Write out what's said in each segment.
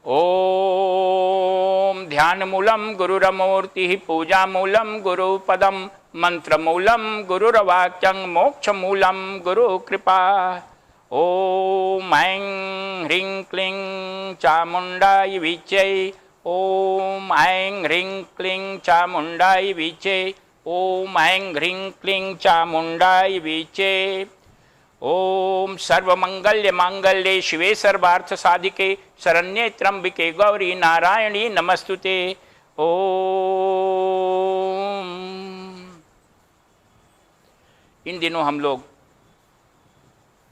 ओम ध्यानमूलं गुरुरमूर्तिः पूजामूलं गुरुपदं मंत्रमूलं गुरुर्वाक्यं मोक्षमूलं गुरुकृपा। ओम ऐं ह्रीं क्लीं चामुण्डाय विच्चे। ओम ऐं ह्रीं क्लीं चामुण्डाय विच्चे। ओम ऐं ह्रीं क्लीं चामुण्डाय विच्चे। ओम सर्वमंगल्य मांगल्ये शिवे सर्वार्थ साधिके शरण्ये त्र्यंबिके गौरी नारायणी नमस्तुते। ओम। इन दिनों हम लोग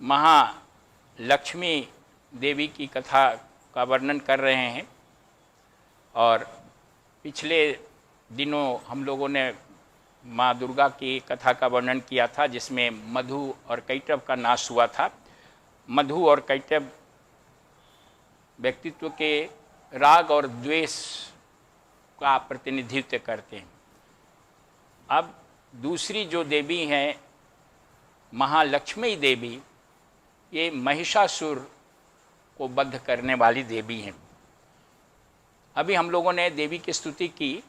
महालक्ष्मी देवी की कथा का वर्णन कर रहे हैं और पिछले दिनों हम लोगों ने माँ दुर्गा की कथा का वर्णन किया था जिसमें मधु और कैटभ का नाश हुआ था। मधु और कैटभ व्यक्तित्व के राग और द्वेष का प्रतिनिधित्व करते हैं। अब दूसरी जो देवी हैं महालक्ष्मी देवी, ये महिषासुर को वध करने वाली देवी हैं। अभी हम लोगों ने देवी की स्तुति की,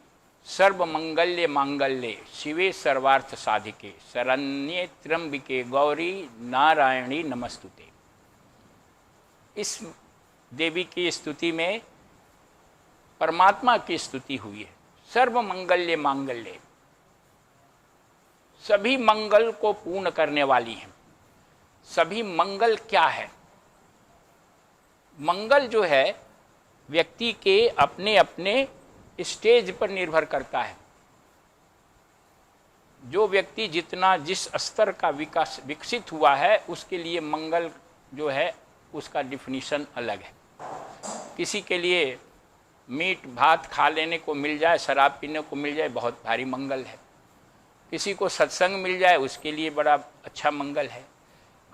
सर्वमंगल्य मांगल्ये शिवे सर्वार्थ साधिके शरण्ये त्र्यंबिके गौरी नारायणी नमस्तुते। इस देवी की स्तुति में परमात्मा की स्तुति हुई है। सर्वमंगल्य मांगल्ये, सभी मंगल को पूर्ण करने वाली हैं। सभी मंगल क्या है? मंगल जो है व्यक्ति के अपने अपने स्टेज पर निर्भर करता है। जो व्यक्ति जितना जिस स्तर का विकसित हुआ है उसके लिए मंगल जो है उसका डिफिनीशन अलग है। किसी के लिए मीट भात खा लेने को मिल जाए, शराब पीने को मिल जाए, बहुत भारी मंगल है। किसी को सत्संग मिल जाए उसके लिए बड़ा अच्छा मंगल है।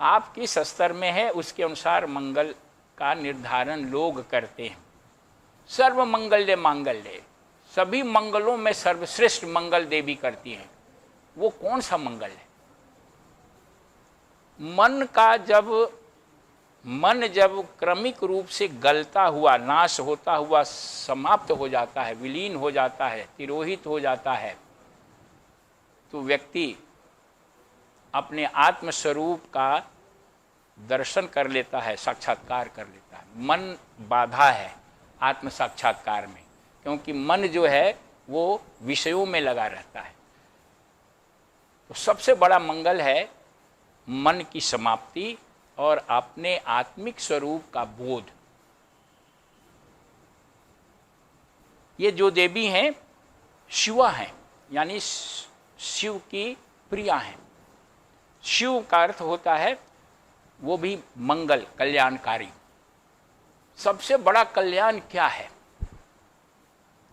आप किस स्तर में है उसके अनुसार मंगल का निर्धारण लोग करते हैं। सर्वमंगल्य मांगल्य, सभी मंगलों में सर्वश्रेष्ठ मंगल देवी करती हैं। वो कौन सा मंगल है? मन जब क्रमिक रूप से गलता हुआ, नाश होता हुआ समाप्त हो जाता है, विलीन हो जाता है, तिरोहित हो जाता है, तो व्यक्ति अपने आत्मस्वरूप का दर्शन कर लेता है, साक्षात्कार कर लेता है। मन बाधा है आत्म साक्षात्कार में, क्योंकि मन जो है वो विषयों में लगा रहता है। तो सबसे बड़ा मंगल है मन की समाप्ति और अपने आत्मिक स्वरूप का बोध। ये जो देवी हैं शिवा हैं, यानी शिव की प्रिया हैं। शिव का अर्थ होता है वो भी मंगल, कल्याणकारी। सबसे बड़ा कल्याण क्या है?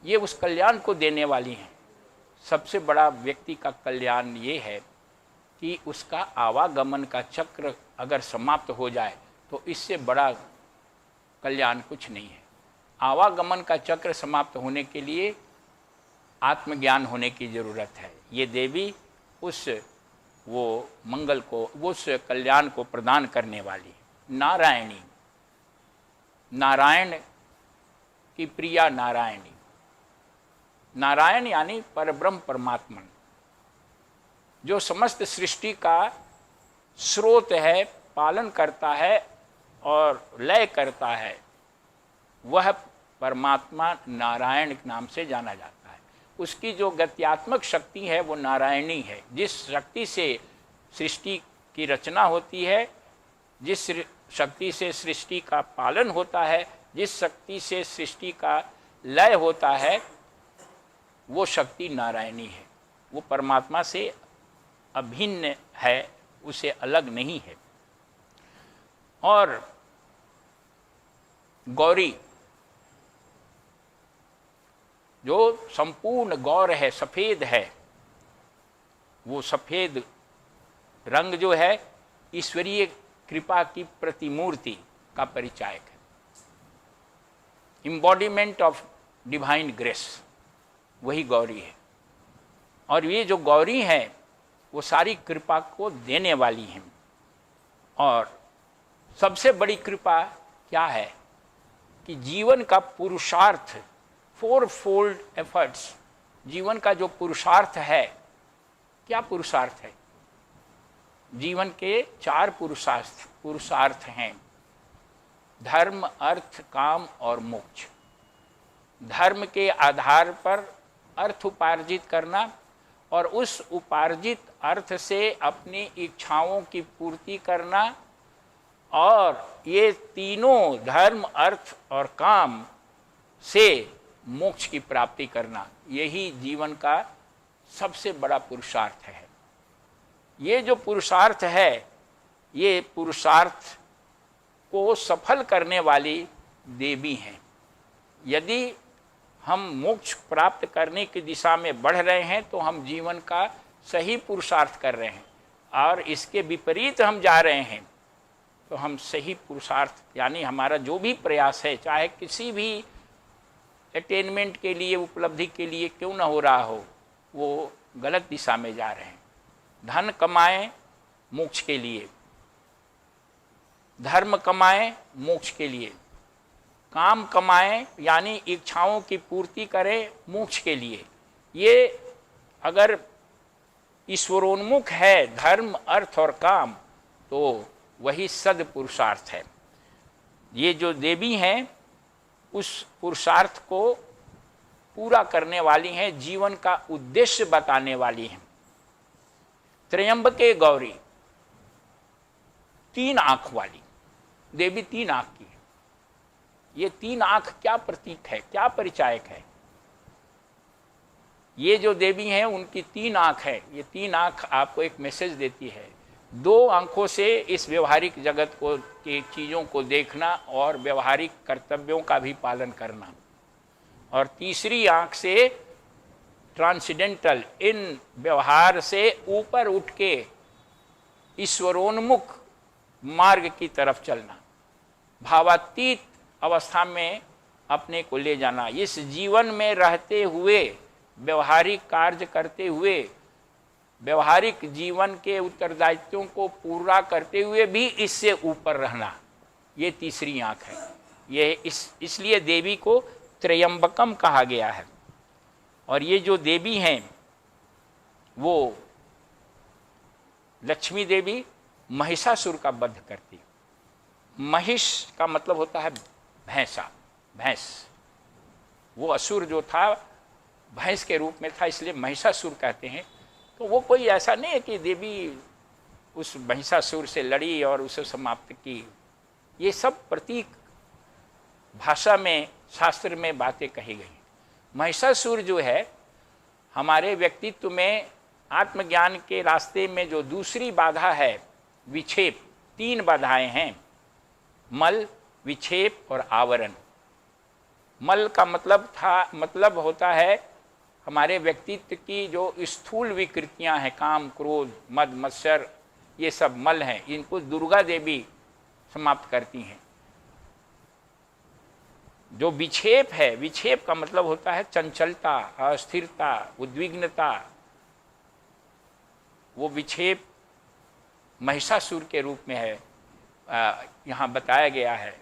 ये उस कल्याण को देने वाली हैं। सबसे बड़ा व्यक्ति का कल्याण ये है कि उसका आवागमन का चक्र अगर समाप्त हो जाए तो इससे बड़ा कल्याण कुछ नहीं है। आवागमन का चक्र समाप्त होने के लिए आत्मज्ञान होने की ज़रूरत है। ये देवी वो मंगल को, उस कल्याण को प्रदान करने वाली है। नारायणी, नारायण की प्रिया नारायणी। नारायण यानी परब्रह्म परमात्मा, जो समस्त सृष्टि का स्रोत है, पालन करता है और लय करता है, वह परमात्मा नारायण के नाम से जाना जाता है। उसकी जो गत्यात्मक शक्ति है वो नारायणी है। जिस शक्ति से सृष्टि की रचना होती है, जिस शक्ति से सृष्टि का पालन होता है, जिस शक्ति से सृष्टि का लय होता है, वो शक्ति नारायणी है। वो परमात्मा से अभिन्न है, उसे अलग नहीं है। और गौरी, जो संपूर्ण गौर है, सफ़ेद है, वो सफ़ेद रंग जो है ईश्वरीय कृपा की प्रतिमूर्ति का परिचायक है। इम्बॉडीमेंट ऑफ डिवाइन ग्रेस, वही गौरी है। और ये जो गौरी हैं वो सारी कृपा को देने वाली हैं। और सबसे बड़ी कृपा क्या है? कि जीवन का पुरुषार्थ, फोर फोल्ड एफर्ट्स, जीवन का जो पुरुषार्थ है, क्या पुरुषार्थ है? जीवन के 4 पुरुषार्थ हैं: धर्म, अर्थ, काम और मोक्ष। धर्म के आधार पर अर्थ उपार्जित करना और उस उपार्जित अर्थ से अपनी इच्छाओं की पूर्ति करना, और ये तीनों धर्म, अर्थ और काम से मोक्ष की प्राप्ति करना, यही जीवन का सबसे बड़ा पुरुषार्थ है। ये जो पुरुषार्थ है, ये पुरुषार्थ को सफल करने वाली देवी हैं। यदि हम मोक्ष प्राप्त करने की दिशा में बढ़ रहे हैं तो हम जीवन का सही पुरुषार्थ कर रहे हैं, और इसके विपरीत हम जा रहे हैं तो हम सही पुरुषार्थ, यानी हमारा जो भी प्रयास है, चाहे किसी भी अटेनमेंट के लिए, उपलब्धि के लिए क्यों न हो रहा हो, वो गलत दिशा में जा रहे हैं। धन कमाएं मोक्ष के लिए, धर्म कमाएं मोक्ष के लिए, काम कमाएं यानी इच्छाओं की पूर्ति करें मोक्ष के लिए। ये अगर ईश्वरोन्मुख है धर्म, अर्थ और काम, तो वही सद पुरुषार्थ है। ये जो देवी हैं उस पुरुषार्थ को पूरा करने वाली हैं, जीवन का उद्देश्य बताने वाली हैं। त्रयंबके गौरी, 3 आंख वाली देवी, 3 आंख की है। ये 3 आंख क्या प्रतीक है, क्या परिचायक है? ये जो देवी हैं उनकी 3 आंख है। ये 3 आंख आपको एक मैसेज देती है। 2 आंखों से इस व्यवहारिक जगत को, की चीज़ों को देखना और व्यवहारिक कर्तव्यों का भी पालन करना, और तीसरी आंख से ट्रांसेंडेंटल, इन व्यवहार से ऊपर उठ के ईश्वरोन्मुख मार्ग की तरफ चलना, भावातीत अवस्था में अपने को ले जाना। इस जीवन में रहते हुए, व्यवहारिक कार्य करते हुए, व्यवहारिक जीवन के उत्तरदायित्वों को पूरा करते हुए भी इससे ऊपर रहना, ये तीसरी आंख है। ये इसलिए देवी को त्रयंबकम कहा गया है। और ये जो देवी हैं वो लक्ष्मी देवी महिषासुर का वध करती। महिष का मतलब होता है भैंसा, भैंस। वो असुर जो था भैंस के रूप में था, इसलिए महिषासुर कहते हैं। तो वो कोई ऐसा नहीं है कि देवी उस महिषासुर से लड़ी और उसे समाप्त की। ये सब प्रतीक भाषा में, शास्त्र में बातें कही गई। महिषासुर जो है हमारे व्यक्तित्व में, आत्मज्ञान के रास्ते में जो दूसरी बाधा है, विक्षेप, 3 बाधाएं हैं: मल, विक्षेप और आवरण। मल का मतलब होता है हमारे व्यक्तित्व की जो स्थूल विकृतियां हैं, काम, क्रोध, मद, मत्सर, ये सब मल हैं। इनको दुर्गा देवी समाप्त करती हैं। जो विक्षेप है, विक्षेप का मतलब होता है चंचलता, अस्थिरता, उद्विग्नता। वो विक्षेप महिषासुर के रूप में है, यहाँ बताया गया है।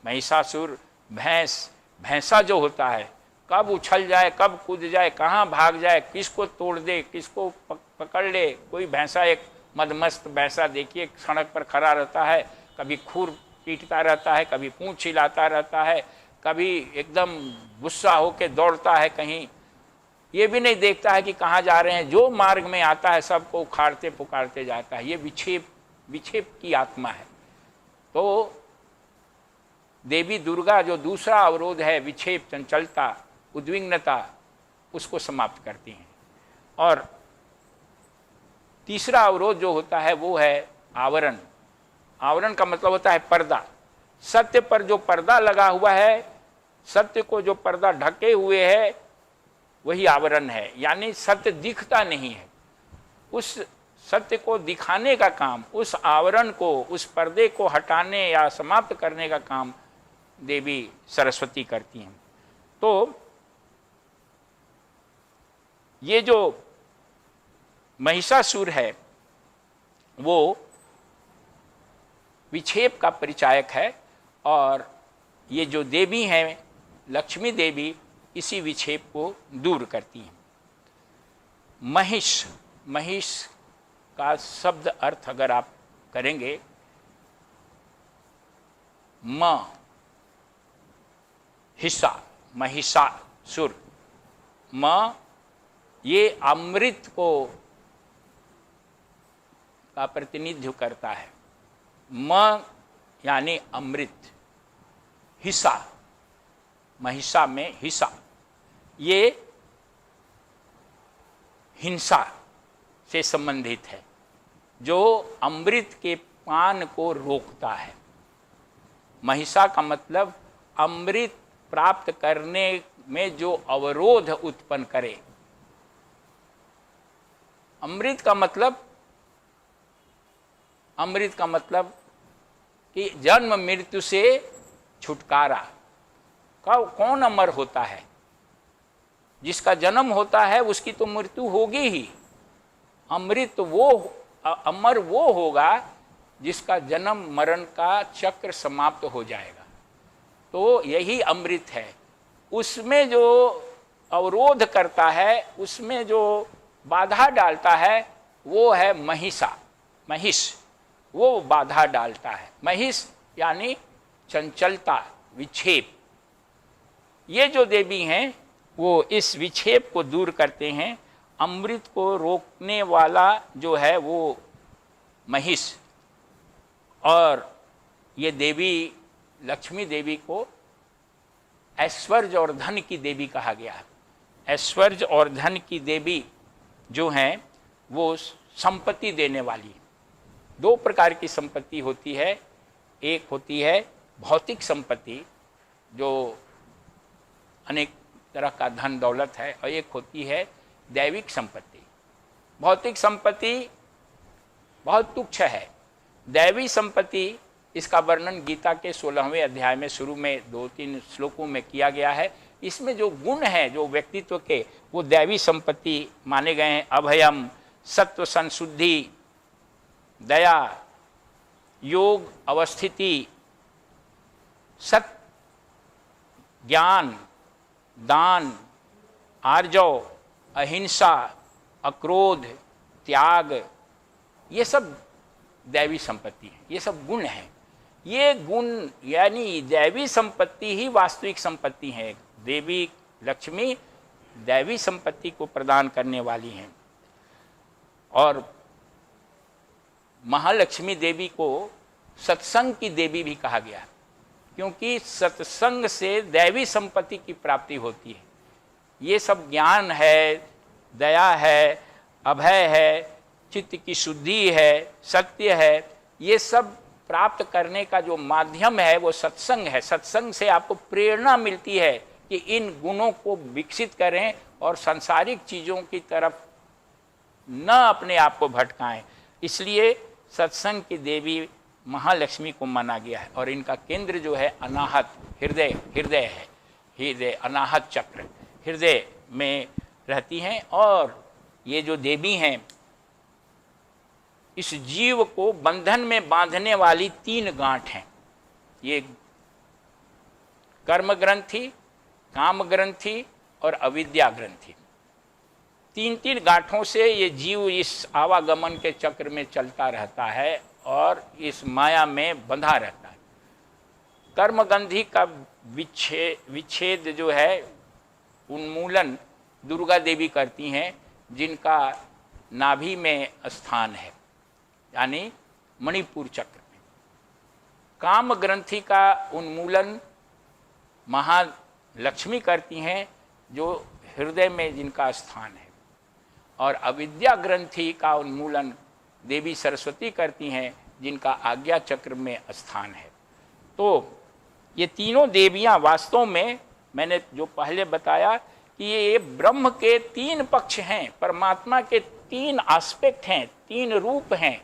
महिषासुर भैंसा जो होता है, कब उछल जाए, कब कूद जाए, कहाँ भाग जाए, किसको तोड़ दे, किसको पकड़ ले। कोई भैंसा, एक मदमस्त भैंसा देखिए सड़क पर खड़ा रहता है, कभी खूर पीटता रहता है, कभी पूंछ हिलाता रहता है, कभी एकदम गुस्सा होकर दौड़ता है कहीं, ये भी नहीं देखता है कि कहाँ जा रहे हैं। जो मार्ग में आता है सबको उखाड़ते पुकारते जाता है। ये विक्षेप की आत्मा है। तो देवी दुर्गा जो दूसरा अवरोध है, विक्षेप, चंचलता, उद्विग्नता, उसको समाप्त करती हैं। और तीसरा अवरोध जो होता है वो है आवरण। आवरण का मतलब होता है पर्दा। सत्य पर जो पर्दा लगा हुआ है, सत्य को जो पर्दा ढके हुए है, वही आवरण है। यानी सत्य दिखता नहीं है। उस सत्य को दिखाने का काम, उस आवरण को, उस पर्दे को हटाने या समाप्त करने का काम देवी सरस्वती करती हैं। तो ये जो महिषासुर है वो विक्षेप का परिचायक है, और ये जो देवी हैं लक्ष्मी देवी इसी विक्षेप को दूर करती हैं। महिष, महिष का शब्द अर्थ अगर आप करेंगे, म हिस्सा, महिषासुर, म ये अमृत को का प्रतिनिधित्व करता है। म यानी अमृत, हिस्सा, महिषा में हिस्सा, ये हिंसा से संबंधित है, जो अमृत के पान को रोकता है। महिषा का मतलब अमृत प्राप्त करने में जो अवरोध उत्पन्न करे। अमृत का मतलब कि जन्म मृत्यु से छुटकारा। कौन अमर होता है? जिसका जन्म होता है उसकी तो मृत्यु होगी ही। अमृत वो, अमर वो होगा जिसका जन्म मरण का चक्र समाप्त हो जाएगा। तो यही अमृत है। उसमें जो अवरोध करता है, उसमें जो बाधा डालता है, वो है महिषा, महिष, वो बाधा डालता है। महिष यानी चंचलता, विक्षेप। ये जो देवी हैं वो इस विक्षेप को दूर करते हैं। अमृत को रोकने वाला जो है वो महिष। और ये देवी लक्ष्मी देवी को ऐश्वर्य और धन की देवी कहा गया है। ऐश्वर्य और धन की देवी जो हैं वो संपत्ति देने वाली। दो प्रकार की संपत्ति होती है। एक होती है भौतिक संपत्ति, जो अनेक तरह का धन दौलत है, और एक होती है दैविक संपत्ति। भौतिक संपत्ति बहुत तुच्छ है। दैवी संपत्ति, इसका वर्णन गीता के 16वें अध्याय में शुरू में 2-3 श्लोकों में किया गया है। इसमें जो गुण हैं जो व्यक्तित्व के, वो दैवी संपत्ति माने गए हैं। अभयम, सत्व संशुद्धि, दया, योग अवस्थिति, सत्य, ज्ञान, दान, आर्जव, अहिंसा, अक्रोध, त्याग, ये सब दैवी संपत्ति है। ये सब गुण हैं। ये गुण यानी दैवी संपत्ति ही वास्तविक संपत्ति है। देवी लक्ष्मी दैवी संपत्ति को प्रदान करने वाली हैं। और महालक्ष्मी देवी को सत्संग की देवी भी कहा गया, क्योंकि सत्संग से दैवी संपत्ति की प्राप्ति होती है। ये सब ज्ञान है, दया है, अभय है, चित्त की शुद्धि है, सत्य है, ये सब प्राप्त करने का जो माध्यम है वो सत्संग है। सत्संग से आपको प्रेरणा मिलती है कि इन गुणों को विकसित करें और सांसारिक चीज़ों की तरफ न अपने आप को भटकाएं। इसलिए सत्संग की देवी महालक्ष्मी को माना गया है। और इनका केंद्र जो है अनाहत हृदय, हृदय है, हृदय अनाहत चक्र, हृदय में रहती हैं। और ये जो देवी हैं, इस जीव को बंधन में बांधने वाली 3 गांठ हैं। ये कर्म ग्रंथि, काम ग्रंथि और अविद्या ग्रंथि। 3 गांठों से ये जीव इस आवागमन के चक्र में चलता रहता है और इस माया में बंधा रहता है। कर्मगंधी का विच्छेद जो है, उन्मूलन दुर्गा देवी करती हैं, जिनका नाभि में स्थान है, यानी मणिपुर चक्र में। काम ग्रंथि का उन्मूलन महालक्ष्मी करती हैं, जो हृदय में जिनका स्थान है। और अविद्या ग्रंथि का उन्मूलन देवी सरस्वती करती हैं, जिनका आज्ञा चक्र में स्थान है। तो ये तीनों देवियां वास्तव में, मैंने जो पहले बताया कि ये ब्रह्म के 3 पक्ष हैं, परमात्मा के 3 एस्पेक्ट हैं, 3 रूप हैं,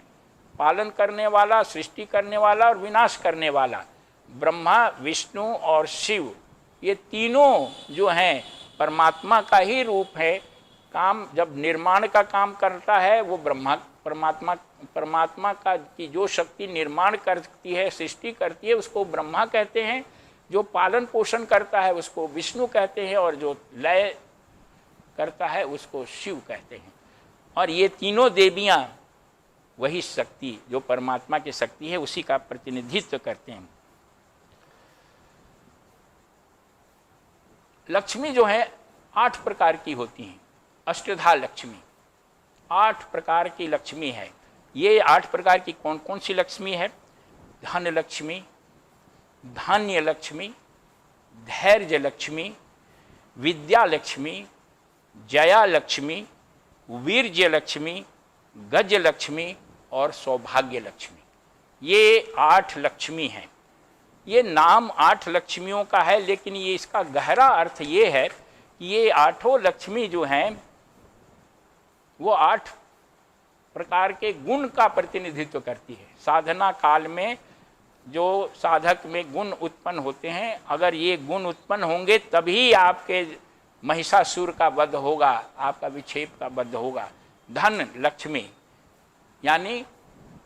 पालन करने वाला, सृष्टि करने वाला और विनाश करने वाला। ब्रह्मा, विष्णु और शिव, ये तीनों जो हैं परमात्मा का ही रूप है। काम जब निर्माण का काम करता है वो परमात्मा का की जो शक्ति निर्माण करती है, सृष्टि करती है, उसको ब्रह्मा कहते हैं। जो पालन पोषण करता है उसको विष्णु कहते हैं, और जो लय करता है उसको शिव कहते हैं। और ये तीनों देवियां वही शक्ति जो परमात्मा की शक्ति है उसी का प्रतिनिधित्व करते हैं। लक्ष्मी जो है 8 प्रकार की होती हैं, अष्टधा लक्ष्मी 8 प्रकार की लक्ष्मी है। ये 8 प्रकार की कौन कौन सी लक्ष्मी है? धन लक्ष्मी, धान्य लक्ष्मी, धैर्य लक्ष्मी, विद्या लक्ष्मी, जया लक्ष्मी, वीर्य लक्ष्मी, गज लक्ष्मी और सौभाग्य लक्ष्मी। ये 8 लक्ष्मी हैं। ये नाम 8 लक्ष्मियों का है, लेकिन ये इसका गहरा अर्थ ये है कि ये 8 लक्ष्मी जो हैं वो 8 प्रकार के गुण का प्रतिनिधित्व करती है। साधना काल में जो साधक में गुण उत्पन्न होते हैं, अगर ये गुण उत्पन्न होंगे तभी आपके महिषासुर का वध होगा, आपका विक्षेप का वध होगा। धन लक्ष्मी, यानी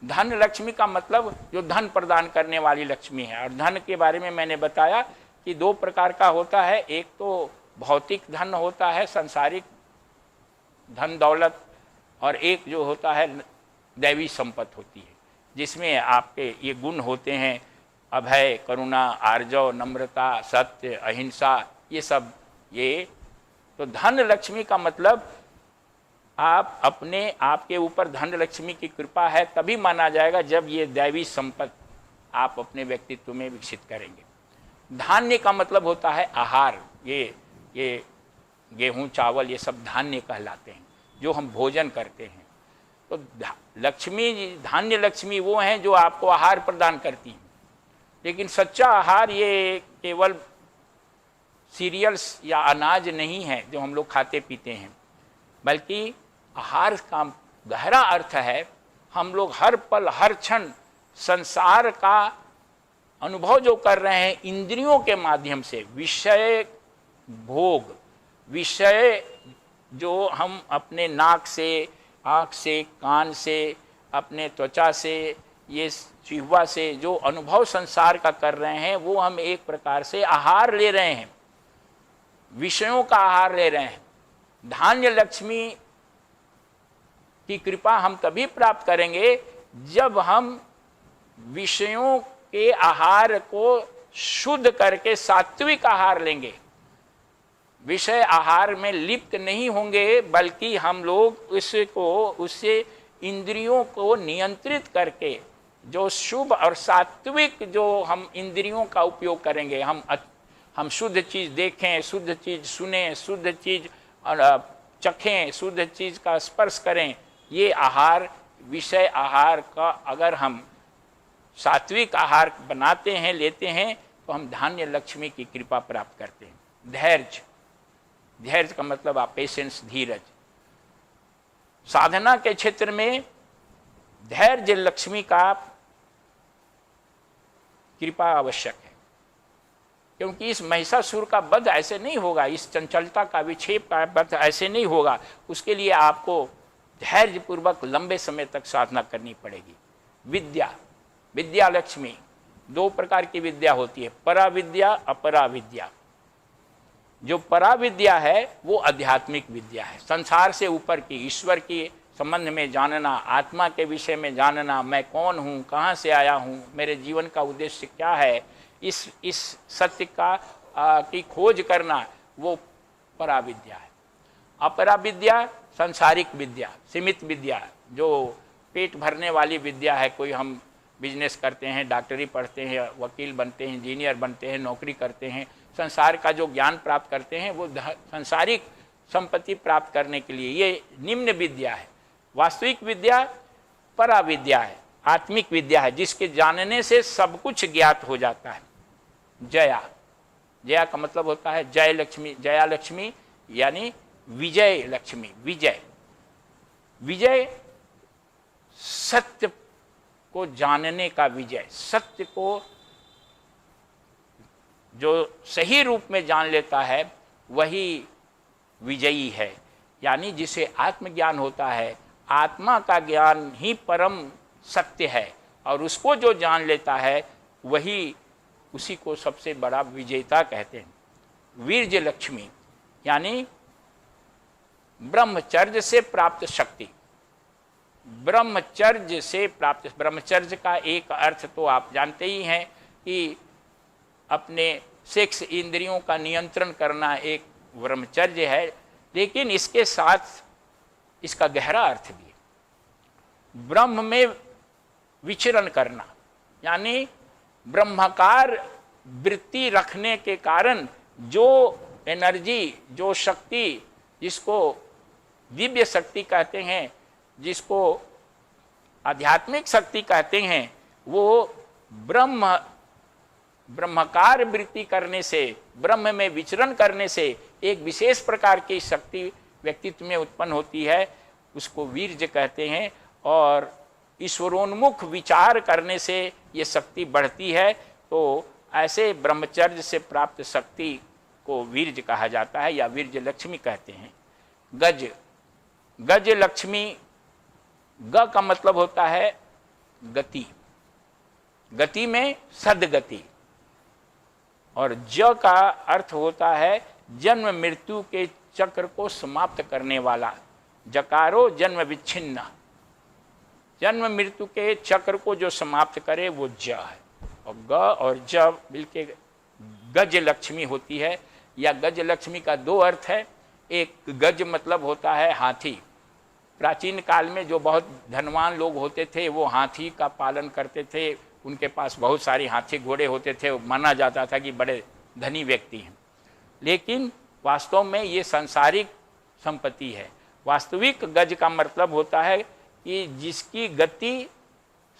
धन लक्ष्मी का मतलब जो धन प्रदान करने वाली लक्ष्मी है। और धन के बारे में मैंने बताया कि 2 प्रकार का होता है, एक तो भौतिक धन होता है, सांसारिक धन दौलत, और एक जो होता है दैवी संपत्ति होती है, जिसमें आपके ये गुण होते हैं, अभय, करुणा, आर्जव, नम्रता, सत्य, अहिंसा, ये सब। ये तो धन लक्ष्मी का मतलब आप अपने आपके ऊपर धन लक्ष्मी की कृपा है तभी माना जाएगा जब ये दैवी संपत्ति आप अपने व्यक्तित्व में विकसित करेंगे। धान्य का मतलब होता है आहार, ये गेहूं, चावल, ये सब धान्य कहलाते हैं जो हम भोजन करते हैं। तो लक्ष्मी, धान्य लक्ष्मी वो हैं जो आपको आहार प्रदान करती हैं। लेकिन सच्चा आहार ये केवल सीरियल्स या अनाज नहीं है जो हम लोग खाते पीते हैं, बल्कि आहार का गहरा अर्थ है हम लोग हर पल हर क्षण संसार का अनुभव जो कर रहे हैं इंद्रियों के माध्यम से, विषय भोग, विषय जो हम अपने नाक से, आँख से, कान से, अपने त्वचा से, ये जिह्वा से जो अनुभव संसार का कर रहे हैं वो हम एक प्रकार से आहार ले रहे हैं, विषयों का आहार ले रहे हैं। धान्य लक्ष्मी की कृपा हम तभी प्राप्त करेंगे जब हम विषयों के आहार को शुद्ध करके सात्विक आहार लेंगे, विषय आहार में लिप्त नहीं होंगे, बल्कि हम लोग उससे इंद्रियों को नियंत्रित करके जो शुभ और सात्विक जो हम इंद्रियों का उपयोग करेंगे, हम शुद्ध चीज़ देखें, शुद्ध चीज़ सुने, शुद्ध चीज़ चखें, शुद्ध चीज़ का स्पर्श करें। ये आहार, विषय आहार का अगर हम सात्विक आहार बनाते हैं, लेते हैं, तो हम धान्य लक्ष्मी की कृपा प्राप्त करते हैं। धैर्य, धैर्य का मतलब आप पेशेंस, धीरज। साधना के क्षेत्र में धैर्य लक्ष्मी का कृपा आवश्यक है, क्योंकि इस महिषासुर का वध ऐसे नहीं होगा, इस चंचलता का, विक्षेप का वध ऐसे नहीं होगा। उसके लिए आपको धैर्य पूर्वक लंबे समय तक साधना करनी पड़ेगी। विद्या, विद्या लक्ष्मी, 2 प्रकार की विद्या होती है, पराविद्या, अपराविद्या। जो पराविद्या है वो आध्यात्मिक विद्या है, संसार से ऊपर की, ईश्वर के संबंध में जानना, आत्मा के विषय में जानना, मैं कौन हूँ, कहाँ से आया हूँ, मेरे जीवन का उद्देश्य क्या है, इस सत्य का की खोज करना, वो पराविद्या है। अपराविद्या सांसारिक विद्या, सीमित विद्या, जो पेट भरने वाली विद्या है। कोई हम बिजनेस करते हैं, डॉक्टरी पढ़ते हैं, वकील बनते हैं, इंजीनियर बनते हैं, नौकरी करते हैं, संसार का जो ज्ञान प्राप्त करते हैं वो सांसारिक संपत्ति प्राप्त करने के लिए, ये निम्न विद्या है। वास्तविक विद्या पराविद्या है, आत्मिक विद्या है, जिसके जानने से सब कुछ ज्ञात हो जाता है। जया, जया का मतलब होता है जय लक्ष्मी, जया लक्ष्मी यानी विजय लक्ष्मी। विजय, विजय सत्य को जानने का विजय, सत्य को जो सही रूप में जान लेता है वही विजयी है, यानी जिसे आत्मज्ञान होता है। आत्मा का ज्ञान ही परम सत्य है, और उसको जो जान लेता है वही उसी को सबसे बड़ा विजेता कहते हैं। वीर्य लक्ष्मी यानी ब्रह्मचर्य से प्राप्त शक्ति। ब्रह्मचर्य से प्राप्त, ब्रह्मचर्य का एक अर्थ तो आप जानते ही हैं कि अपने सेक्स इंद्रियों का नियंत्रण करना एक ब्रह्मचर्य है, लेकिन इसके साथ इसका गहरा अर्थ भी है। ब्रह्म में विचरण करना यानी ब्रह्माकार वृत्ति रखने के कारण जो एनर्जी, जो शक्ति, जिसको दिव्य शक्ति कहते हैं, जिसको आध्यात्मिक शक्ति कहते हैं, वो ब्रह्माकार वृत्ति करने से, ब्रह्म में विचरण करने से एक विशेष प्रकार की शक्ति व्यक्तित्व में उत्पन्न होती है, उसको वीर्य कहते हैं। और ईश्वरोन्मुख विचार करने से ये शक्ति बढ़ती है। तो ऐसे ब्रह्मचर्य से प्राप्त शक्ति को वीर्य कहा जाता है या वीर्य लक्ष्मी कहते हैं। गज, गज लक्ष्मी, ग का मतलब होता है गति, गति में सद्गति, और ज का अर्थ होता है जन्म मृत्यु के चक्र को समाप्त करने वाला। जकारो जन्म विच्छिन्न, जन्म मृत्यु के चक्र को जो समाप्त करे वो ज है। और ग और ज मिलके गज लक्ष्मी होती है। या गज लक्ष्मी का दो अर्थ है। एक गज मतलब होता है हाथी। प्राचीन काल में जो बहुत धनवान लोग होते थे वो हाथी का पालन करते थे, उनके पास बहुत सारे हाथी घोड़े होते थे, माना जाता था कि बड़े धनी व्यक्ति हैं। लेकिन वास्तव में ये सांसारिक संपत्ति है। वास्तविक गज का मतलब होता है कि जिसकी गति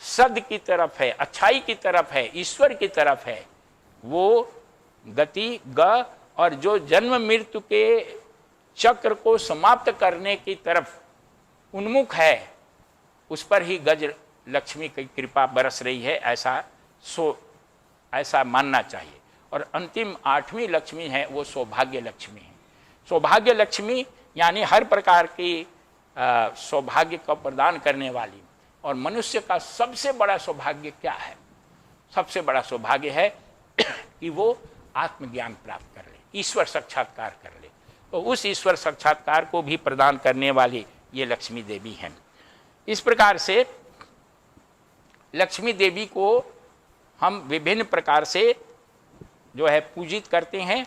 सद की तरफ है, अच्छाई की तरफ है, ईश्वर की तरफ है, वो गति ग। और जो जन्म मृत्यु के चक्र को समाप्त करने की तरफ उन्मुख है, उस पर ही गज लक्ष्मी की कृपा बरस रही है, ऐसा मानना चाहिए। और अंतिम आठवीं लक्ष्मी है वो सौभाग्य लक्ष्मी है। सौभाग्य लक्ष्मी यानी हर प्रकार की सौभाग्य को प्रदान करने वाली। और मनुष्य का सबसे बड़ा सौभाग्य क्या है? सबसे बड़ा सौभाग्य है कि वो आत्मज्ञान प्राप्त कर ले, ईश्वर साक्षात्कार कर ले। तो उस ईश्वर साक्षात्कार को भी प्रदान करने वाली ये लक्ष्मी देवी हैं। इस प्रकार से लक्ष्मी देवी को हम विभिन्न प्रकार से जो है पूजित करते हैं।